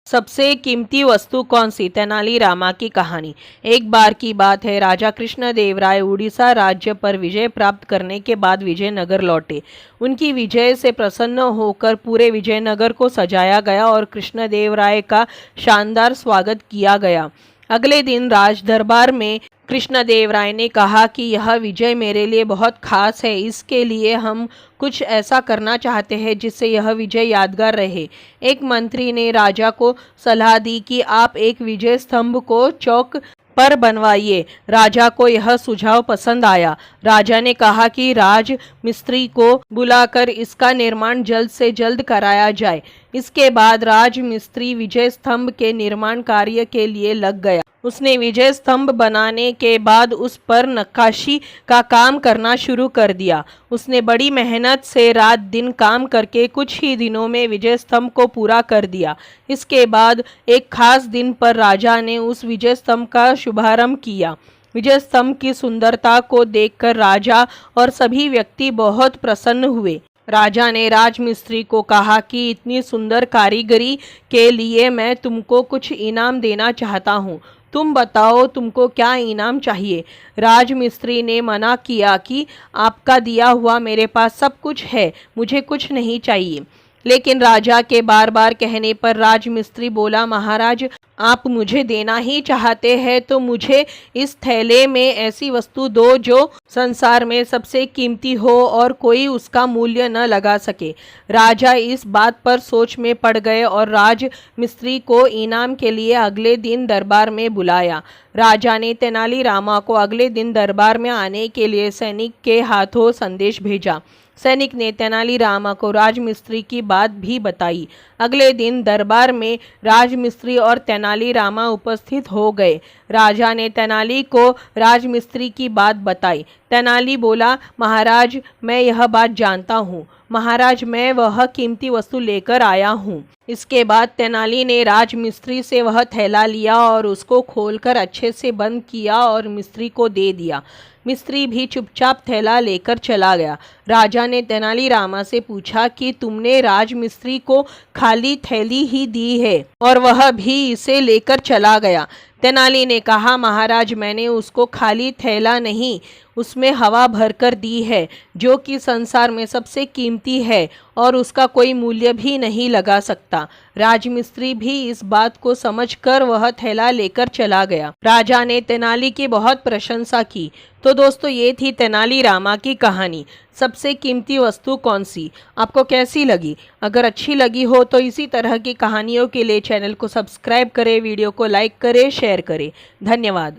सबसे कीमती वस्तु कौन सी? तेनालीरामा की कहानी। एक बार की बात है, राजा कृष्णदेवराय उड़ीसा राज्य पर विजय प्राप्त करने के बाद विजयनगर लौटे। उनकी विजय से प्रसन्न होकर पूरे विजयनगर को सजाया गया और कृष्णदेवराय का शानदार स्वागत किया गया। अगले दिन राज दरबार में कृष्णदेवराय ने कहा कि यह विजय मेरे लिए बहुत खास है, इसके लिए हम कुछ ऐसा करना चाहते हैं जिससे यह विजय यादगार रहे। एक मंत्री ने राजा को सलाह दी कि आप एक विजय स्तंभ को चौक पर बनवाइए। राजा को यह सुझाव पसंद आया। राजा ने कहा कि राज मिस्त्री को बुलाकर इसका निर्माण जल्द से जल्द कराया जाए। इसके बाद राज मिस्त्री विजय स्तंभ के निर्माण कार्य के लिए लग गया। उसने विजय स्तंभ बनाने के बाद उस पर नक्काशी का काम करना शुरू कर दिया। उसने बड़ी मेहनत से रात दिन काम करके कुछ ही दिनों में विजय स्तंभ को पूरा कर दिया। इसके बाद एक खास दिन पर राजा ने उस विजय स्तंभ का शुभारंभ किया। विजय स्तंभ की सुंदरता को देखकर राजा और सभी व्यक्ति बहुत प्रसन्न हुए। राजा ने राजमिस्त्री को कहा कि इतनी सुंदर कारीगरी के लिए मैं तुमको कुछ इनाम देना चाहता हूँ। तुम बताओ तुमको क्या इनाम चाहिए? राजमिस्त्री ने मना किया कि आपका दिया हुआ मेरे पास सब कुछ है, मुझे कुछ नहीं चाहिए। लेकिन राजा के बार बार कहने पर राजमिस्त्री बोला, महाराज आप मुझे देना ही चाहते हैं तो मुझे इस थैले में ऐसी वस्तु दो जो संसार में सबसे कीमती हो और कोई उसका मूल्य न लगा सके। राजा इस बात पर सोच में पड़ गए और राजमिस्त्री को इनाम के लिए अगले दिन दरबार में बुलाया। राजा ने तेनालीरामा को अगले दिन दरबार में आने के लिए सैनिक के हाथों संदेश भेजा। सैनिक ने तेनालीरामा को राजमिस्त्री की बात भी बताई। अगले दिन दरबार में राजमिस्त्री और तेनालीरामा उपस्थित हो गए। राजा ने तेनाली को राजमिस्त्री की बात बताई। तेनाली बोला, महाराज मैं यह बात जानता हूँ। महाराज मैं वह कीमती वस्तु लेकर आया हूँ। इसके बाद तेनाली ने राजमिस्त्री से वह थैला लिया और उसको खोलकर अच्छे से बंद किया और मिस्त्री को दे दिया। मिस्त्री भी चुपचाप थैला लेकर चला गया। राजा ने तेनालीरामा से पूछा कि तुमने राजमिस्त्री को खाली थैली ही दी है और वह भी इसे लेकर चला गया। तेनाली ने कहा, महाराज मैंने उसको खाली थैला नहीं, उसमें हवा भरकर दी है जो कि संसार में सबसे कीमती है और उसका कोई मूल्य भी नहीं लगा सकता। राजमिस्त्री भी इस बात को समझकर वह थैला लेकर चला गया। राजा ने तेनाली की बहुत प्रशंसा की। तो दोस्तों ये थी तेनालीरामा की कहानी। सबसे कीमती वस्तु कौन सी? आपको कैसी लगी? अगर अच्छी लगी हो तो इसी तरह की कहानियों के लिए चैनल को सब्सक्राइब करें, वीडियो को लाइक करें, शेयर करें। धन्यवाद।